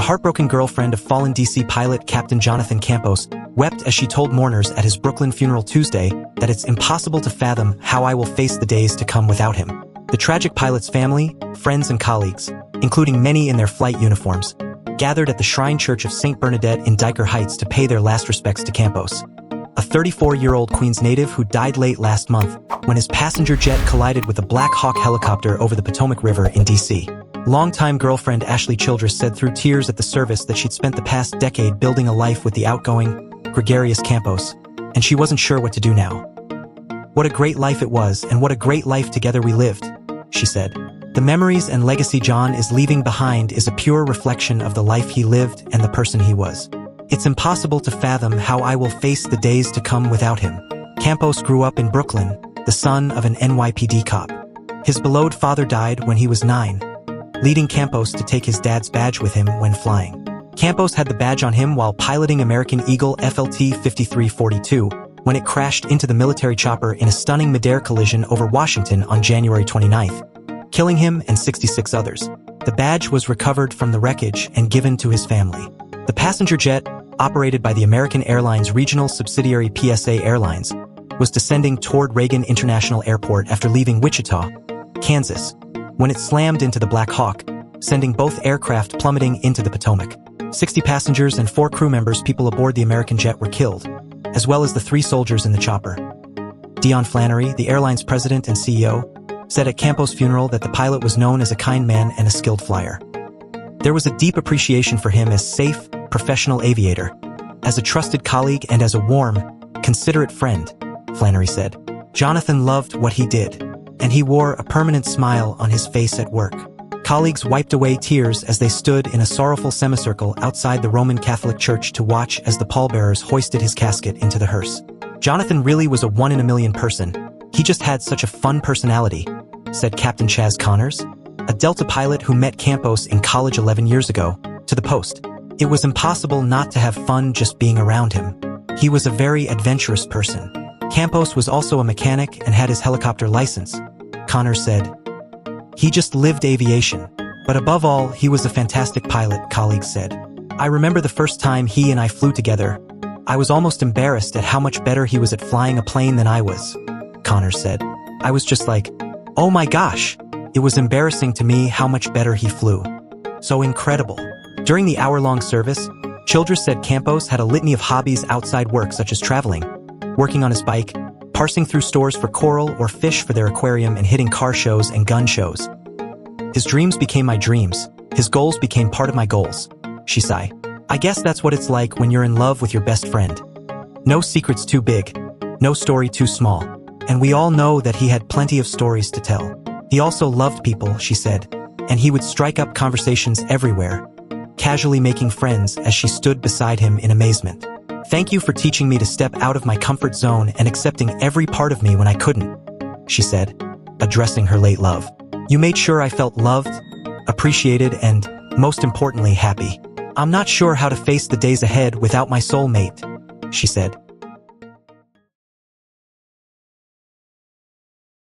heartbroken girlfriend of fallen DC pilot Captain Jonathan Campos, wept as she told mourners at his Brooklyn funeral Tuesday that it's impossible to fathom how I will face the days to come without him. The tragic pilot's family, friends and colleagues, including many in their flight uniforms, gathered at the Shrine Church of St. Bernadette in Dyker Heights to pay their last respects to Campos, a 34-year-old Queens native who died late last month when his passenger jet collided with a Black Hawk helicopter over the Potomac River in D.C. Longtime girlfriend Ashley Childress said through tears at the service that she'd spent the past decade building a life with the outgoing, gregarious Campos, and she wasn't sure what to do now. "What a great life it was, and what a great life together we lived," she said. "The memories and legacy John is leaving behind is a pure reflection of the life he lived and the person he was. It's impossible to fathom how I will face the days to come without him." Campos grew up in Brooklyn, the son of an NYPD cop. His beloved father died when he was 9, leading Campos to take his dad's badge with him when flying. Campos had the badge on him while piloting American Eagle FLT 5342 when it crashed into the military chopper in a stunning midair collision over Washington on January 29th, killing him and 66 others. The badge was recovered from the wreckage and given to his family. The passenger jet, operated by the American Airlines regional subsidiary PSA Airlines, was descending toward Reagan International Airport after leaving Wichita, Kansas, when it slammed into the Black Hawk, sending both aircraft plummeting into the Potomac. 60 passengers and 4 crew members people aboard the American jet were killed, as well as the 3 soldiers in the chopper. Dion Flannery, the airline's president and CEO, said at Campos' funeral that the pilot was known as a kind man and a skilled flyer. There was a deep appreciation for him as safe, professional aviator, as a trusted colleague and as a warm, considerate friend, Flannery said. Jonathan loved what he did, and he wore a permanent smile on his face at work. Colleagues wiped away tears as they stood in a sorrowful semicircle outside the Roman Catholic Church to watch as the pallbearers hoisted his casket into the hearse. "Jonathan really was a one-in-a-million person. He just had such a fun personality," said Captain Chaz Connors, a Delta pilot who met Campos in college 11 years ago, to the Post. "It was impossible not to have fun just being around him. He was a very adventurous person." Campos was also a mechanic and had his helicopter license, Connors said. "He just lived aviation. But above all, he was a fantastic pilot," colleagues said. "I remember the first time he and I flew together. I was almost embarrassed at how much better he was at flying a plane than I was," Connors said. "I was just like, oh my gosh, it was embarrassing to me how much better he flew. So incredible." During the hour-long service, Childress said Campos had a litany of hobbies outside work such as traveling, working on his bike, parsing through stores for coral or fish for their aquarium and hitting car shows and gun shows. "His dreams became my dreams. His goals became part of my goals," she sighed. "I guess that's what it's like when you're in love with your best friend. No secrets too big, no story too small. And we all know that he had plenty of stories to tell. He also loved people," she said, "and he would strike up conversations everywhere, casually making friends as she stood beside him in amazement. Thank you for teaching me to step out of my comfort zone and accepting every part of me when I couldn't," she said, addressing her late love. "You made sure I felt loved, appreciated, and, most importantly, happy. I'm not sure how to face the days ahead without my soulmate," she said.